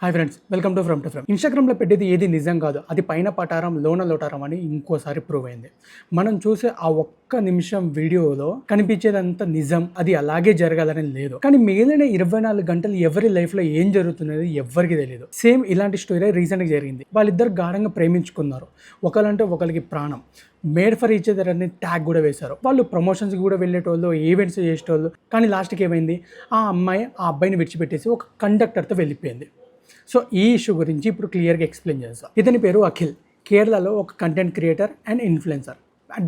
Hi friends, welcome to from to from. ఇన్స్టాగ్రామ్లో పెట్టేది ఏది నిజం కాదు, అది పైన పటారం లోన లోటారం అని ఇంకోసారి ప్రూవ్ అయింది. మనం చూసే ఆ ఒక్క నిమిషం వీడియోలో కనిపించేదంతా నిజం, అది అలాగే జరగాలని లేదు. కానీ మిగిలిన 24 గంటలు ఎవరి లైఫ్లో ఏం జరుగుతున్నది ఎవరికి తెలియదు. సేమ్ ఇలాంటి స్టోరీ రీసెంట్గా జరిగింది. వాళ్ళిద్దరు గాఢంగా ప్రేమించుకున్నారు. ఒకరంటే ఒకరికి ప్రాణం. మేడ్ ఫర్ ఈచ్ అదర్ అని ట్యాగ్ కూడా వేశారు. వాళ్ళు ప్రమోషన్స్కి కూడా వెళ్ళేటోళ్ళు, ఈవెంట్స్ చేసేటోళ్ళు. కానీ లాస్ట్కి ఏమైంది, ఆ అమ్మాయి ఆ అబ్బాయిని విడిచిపెట్టేసి ఒక కండక్టర్తో వెళ్ళిపోయింది. సో ఈ ఇష్యూ గురించి ఇప్పుడు క్లియర్గా ఎక్స్ప్లెయిన్ చేస్తాం. ఇతని పేరు అఖిల్. కేరళలో ఒక content creator and influencer,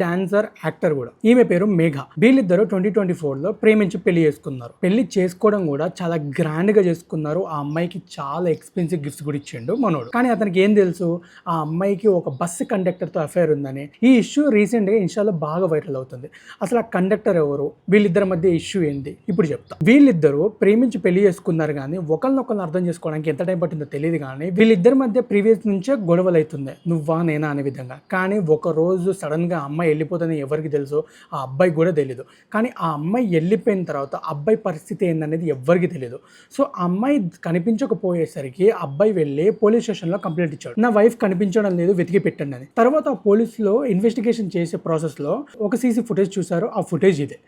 dancer, actor కూడా. ఈమె పేరు మేఘ. వీళ్ళిద్దరూ 2024లో ప్రేమించి పెళ్లి చేసుకున్నారు. పెళ్లి చేసుకోవడం కూడా చాలా గ్రాండ్గా చేసుకున్నారు. ఆ అమ్మాయికి చాలా ఎక్స్పెన్సివ్ గిఫ్ట్స్ కూడా ఇచ్చిండు మనోడు. కానీ అతనికి ఏం తెలుసు, ఆ అమ్మాయికి ఒక బస్సు కండక్టర్తో అఫైర్ ఉందని. ఈ ఇష్యూ రీసెంట్గా ఇన్స్టాలో బాగా వైరల్ అవుతుంది. అసలు ఆ కండక్టర్ ఎవరు, వీళ్ళిద్దరి మధ్య ఇష్యూ ఏంది ఇప్పుడు చెప్తా. వీళ్ళిద్దరూ ప్రేమించి పెళ్లి చేసుకున్నారు, కానీ ఒకరినొకరిని అర్థం చేసుకోవడానికి ఎంత టైం పట్టిందో తెలియదు. కానీ వీళ్ళిద్దరి మధ్య ప్రీవియస్ నుంచే గొడవలు అవుతుంది, నువ్వా నేనా అనే విధంగా. కానీ ఒక రోజు సడన్గా అమ్మాయి వెళ్ళిపోతుందని ఎవరికి తెలుసు, ఆ అబ్బాయి కూడా తెలియదు. కానీ ఆ అమ్మాయి వెళ్ళిపోయిన తర్వాత అబ్బాయి పరిస్థితి ఏందనేది ఎవరికి తెలియదు. సో ఆ అమ్మాయి కనిపించకపోయేసరికి అబ్బాయి వెళ్ళి పోలీస్ స్టేషన్లో కంప్లైంట్ ఇచ్చాడు, నా వైఫ్ కనిపించడం లేదు, వెతికి పెట్టండి అని. తర్వాత ఆ పోలీసులో ఇన్వెస్టిగేషన్ చేసే ప్రాసెస్లో ఒక సీసీ ఫుటేజ్ చూసారు. ఆ ఫుటేజ్ ఇదే.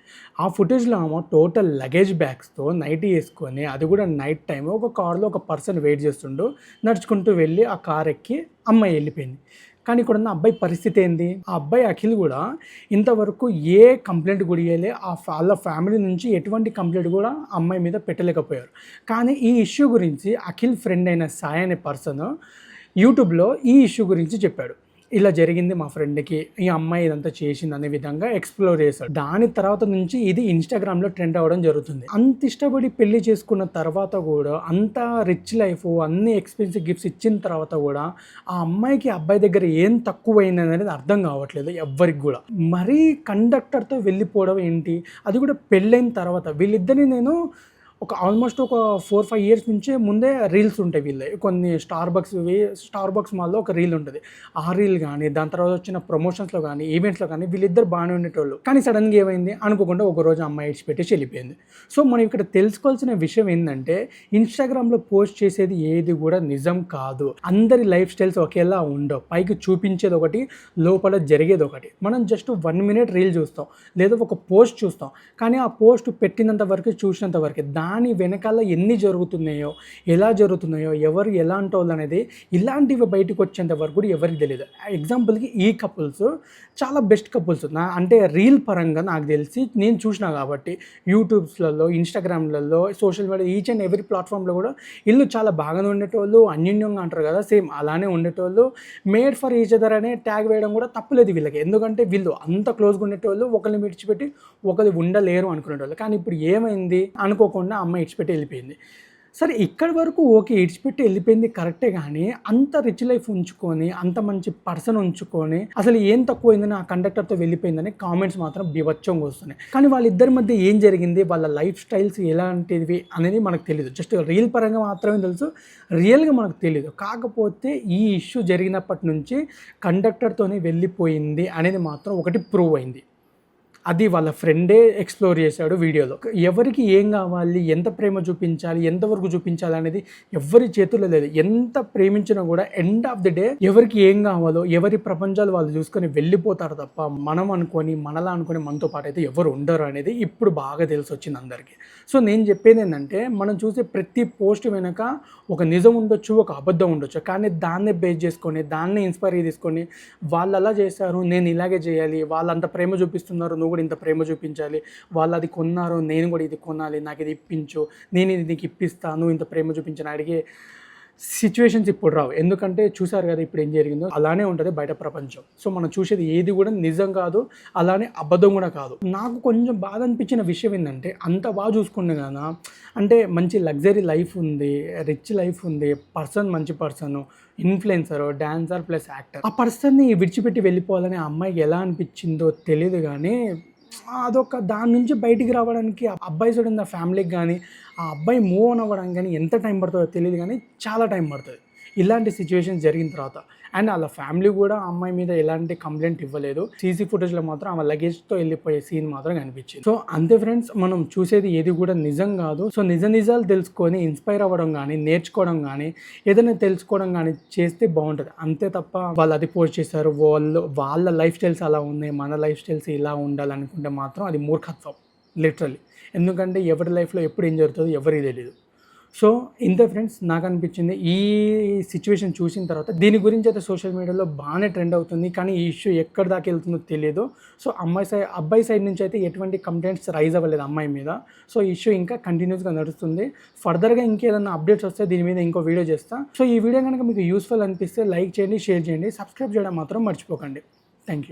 ఆ ఫుటేజ్లో ఏమో టోటల్ లగేజ్ బ్యాగ్స్తో నైట్ వేసుకొని, అది కూడా నైట్ టైం, ఒక కార్లో ఒక పర్సన్ వెయిట్ చేస్తుండు. నడుచుకుంటూ వెళ్ళి ఆ కార్ ఎక్కి అమ్మాయి వెళ్ళిపోయింది. కానీ ఇక్కడ ఉన్న అబ్బాయి పరిస్థితి ఏంది, ఆ అబ్బాయి అఖిల్ కూడా ఇంతవరకు ఏ కంప్లైంట్ కూడా ఇవ్వలే. వాళ్ళ ఫ్యామిలీ నుంచి ఎటువంటి కంప్లైంట్ కూడా అమ్మాయి మీద పెట్టలేకపోయారు. కానీ ఈ ఇష్యూ గురించి అఖిల్ ఫ్రెండ్ అయిన సాయి అనే పర్సన్ యూట్యూబ్లో ఈ ఇష్యూ గురించి చెప్పాడు. ఇలా జరిగింది మా ఫ్రెండ్కి, ఈ అమ్మాయి ఇదంతా చేసింది అనే విధంగా ఎక్స్ప్లోర్ చేశాడు. దాని తర్వాత నుంచి ఇది ఇన్స్టాగ్రామ్లో ట్రెండ్ అవ్వడం జరుగుతుంది. అంత ఇష్టపడి పెళ్లి చేసుకున్న తర్వాత కూడా, అంత రిచ్ లైఫ్, అన్ని ఎక్స్పెన్సివ్ గిఫ్ట్స్ ఇచ్చిన తర్వాత కూడా ఆ అమ్మాయికి అబ్బాయి దగ్గర ఏం తక్కువైంది అనేది అర్థం కావట్లేదు ఎవ్వరికి కూడా. మరీ కండక్టర్తో వెళ్ళిపోవడం ఏంటి, అది కూడా పెళ్ళైన తర్వాత. వీళ్ళిద్దరిని నేను ఆల్మోస్ట్ ఒక 4-5 ఇయర్స్ నుంచే ముందే రీల్స్ ఉంటాయి వీళ్ళే. కొన్ని స్టార్ బక్స్ మాల్లో ఒక రీల్ ఉంటుంది. ఆ రీల్ కానీ, దాని తర్వాత వచ్చిన ప్రమోషన్స్లో కానీ, ఈవెంట్స్లో కానీ వీళ్ళిద్దరు బాగానే ఉండేటోళ్ళు. కానీ సడన్గా ఏమైంది అనుకోకుండా ఒకరోజు అమ్మాయి ఇచ్చిపెట్టేసి వెళ్ళిపోయింది. సో మనం ఇక్కడ తెలుసుకోవాల్సిన విషయం ఏంటంటే, ఇన్స్టాగ్రామ్లో పోస్ట్ చేసేది ఏది కూడా నిజం కాదు. అందరి లైఫ్ స్టైల్స్ ఒకేలా ఉండవు. పైకి చూపించేది ఒకటి, లోపల జరిగేది ఒకటి. మనం జస్ట్ 1 మినిట్ రీల్ చూస్తాం, లేదా ఒక పోస్ట్ చూస్తాం. కానీ ఆ పోస్ట్ పెట్టినంత వరకు, చూసినంత వరకు, దాని వెనకాల ఎన్ని జరుగుతున్నాయో, ఎలా జరుగుతున్నాయో, ఎవరు ఎలాంటి వాళ్ళు అనేది, ఇలాంటివి బయటకు వచ్చేంత వరకు కూడా ఎవరికి తెలియదు. ఎగ్జాంపుల్కి ఈ కపుల్స్ చాలా బెస్ట్ కపుల్స్. అంటే రీల్ పరంగా నాకు తెలిసి, నేను చూసినా కాబట్టి యూట్యూబ్స్లలో, ఇన్స్టాగ్రామ్లలో, social media, each and every ప్లాట్ఫామ్లో కూడా వీళ్ళు చాలా బాగానే ఉండేటోళ్ళు, అన్యోన్యంగా అంటారు కదా, సేమ్ అలానే ఉండేటోళ్ళు. మేడ్ ఫర్ ఈచ్ అదర్ అనే ట్యాగ్ వేయడం కూడా తప్పులేదు వీళ్ళకి. ఎందుకంటే వీళ్ళు అంత క్లోజ్గా ఉండేటోళ్ళు, ఒకరిని విడిచిపెట్టి ఒకరు ఉండలేరు అనుకునేటోళ్ళు. కానీ ఇప్పుడు ఏమైంది అనుకోకుండా అమ్మాయి ఇడిచిపెట్టి వెళ్ళిపోయింది. సరే, ఇక్కడి వరకు ఓకే, ఇడిచిపెట్టి వెళ్ళిపోయింది కరెక్టే. కానీ అంత రిచ్ లైఫ్ ఉంచుకొని, అంత మంచి పర్సన్ ఉంచుకొని, అసలు ఏం తక్కువైందని ఆ కండక్టర్తో వెళ్ళిపోయిందని కామెంట్స్ మాత్రం బీభత్సంగా వస్తున్నాయి. కానీ వాళ్ళిద్దరి మధ్య ఏం జరిగింది, వాళ్ళ లైఫ్ స్టైల్స్ ఎలాంటివి అనేది మనకు తెలియదు. జస్ట్ రీల్ పరంగా మాత్రమే తెలుసు, రియల్గా మనకు తెలియదు. కాకపోతే ఈ ఇష్యూ జరిగినప్పటి నుంచి కండక్టర్తోనే వెళ్ళిపోయింది అనేది మాత్రం ఒకటి ప్రూవ్ అయింది. అది వాళ్ళ ఫ్రెండే ఎక్స్ప్లోర్ చేశాడు వీడియోలో. ఎవరికి ఏం కావాలి, ఎంత ప్రేమ చూపించాలి, ఎంతవరకు చూపించాలి అనేది ఎవరి చేతుల్లో లేదు. ఎంత ప్రేమించినా కూడా ఎండ్ ఆఫ్ ది డే ఎవరికి ఏం కావాలో, ఎవరి ప్రపంచాలు వాళ్ళు చూసుకొని వెళ్ళిపోతారు తప్ప, మనం అనుకొని, మనలా అనుకొని మనతో పాటు అయితే ఎవరు ఉండరు అనేది ఇప్పుడు బాగా తెలిసి వచ్చింది అందరికీ. సో నేను చెప్పేది ఏంటంటే, మనం చూసే ప్రతి పోస్ట్ వెనుక ఒక నిజం ఉండొచ్చు, ఒక అబద్ధం ఉండొచ్చు. కానీ దాన్నే బేస్ చేసుకొని, దాన్నే ఇన్స్పైర్ తీసుకొని, వాళ్ళు అలా చేశారు, నేను ఇలాగే చేయాలి, వాళ్ళు అంత ప్రేమ చూపిస్తున్నారు, నువ్వు కూడా ఇంత ప్రేమ చూపించాలి, వాళ్ళు అది కొన్నారు, నేను కూడా ఇది కొనాలి, నాకు ఇది ఇప్పించు, నేను ఇది నీకు ఇప్పిస్తాను, ఇంత ప్రేమ చూపించని అడిగే సిచ్యువేషన్స్ ఇప్పుడు రావు. ఎందుకంటే చూసారు కదా ఇప్పుడు ఏం జరిగిందో, అలానే ఉంటుంది బయట ప్రపంచం. సో మనం చూసేది ఏది కూడా నిజం కాదు, అలానే అబద్ధం కూడా కాదు. నాకు కొంచెం బాధ అనిపించిన విషయం ఏంటంటే, అంత బాగా చూసుకుంటే కదా, అంటే మంచి లగ్జరీ లైఫ్ ఉంది, రిచ్ లైఫ్ ఉంది, పర్సన్ మంచి person, influencer, dancer plus actor, ఆ పర్సన్ని విడిచిపెట్టి వెళ్ళిపోవాలని ఆ అమ్మాయికి ఎలా అనిపించిందో తెలియదు. కానీ అదొక దాని నుంచి బయటికి రావడానికి ఆ అబ్బాయి సైడ్ ఉన్న ఫ్యామిలీకి కానీ, ఆ అబ్బాయి మూవ్ ఆన్ అవ్వడానికి కానీ ఎంత టైం పడుతుందో తెలియదు. కానీ చాలా టైం పడుతుంది. ఇలాంటి సిచ్యువేషన్ జరిగిన తర్వాత అండ్ వాళ్ళ ఫ్యామిలీ కూడా ఆ అమ్మాయి మీద ఎలాంటి కంప్లైంట్ ఇవ్వలేదు. సీసీ ఫుటేజ్లో మాత్రం ఆమె లగేజ్తో వెళ్ళిపోయే సీన్ మాత్రం కనిపించింది. సో అంతే ఫ్రెండ్స్, మనం చూసేది ఏది కూడా నిజం కాదు. సో నిజాలు తెలుసుకొని ఇన్స్పైర్ అవ్వడం కానీ, నేర్చుకోవడం కానీ, ఏదైనా తెలుసుకోవడం కానీ చేస్తే బాగుంటుంది. అంతే తప్ప వాళ్ళు అది పోస్ట్ చేశారు, వాళ్ళ లైఫ్ స్టైల్స్ అలా ఉన్నాయి, మన లైఫ్ స్టైల్స్ ఇలా ఉండాలనుకుంటే మాత్రం అది మూర్ఖత్వం లిటరల్లీ. ఎందుకంటే ఎవరి లైఫ్లో ఎప్పుడు ఏం జరుగుతుందో ఎవరికి తెలియదు. సో ఇంతే ఫ్రెండ్స్, నాకు అనిపించింది ఈ సిచ్యువేషన్ చూసిన తర్వాత. దీని గురించి అయితే సోషల్ మీడియాలో బాగానే ట్రెండ్ అవుతుంది, కానీ ఈ ఇష్యూ ఎక్కడి దాకా వెళ్తుందో తెలియదు. సో అబ్బాయి సైడ్ నుంచి అయితే ఎటువంటి కంప్లైంట్స్ రైజ్ అవ్వలేదు అమ్మాయి మీద. సో ఈ ఇష్యూ ఇంకా కంటిన్యూస్గా నడుస్తుంది. ఫర్దర్గా ఇంకేదైనా అప్డేట్స్ వస్తే దీని మీద ఇంకో వీడియో చేస్తాను. సో ఈ వీడియో కనుక మీకు యూస్ఫుల్ అనిపిస్తే లైక్ చేయండి, షేర్ చేయండి, సబ్స్క్రైబ్ చేయడం మాత్రం మర్చిపోకండి. Thank you.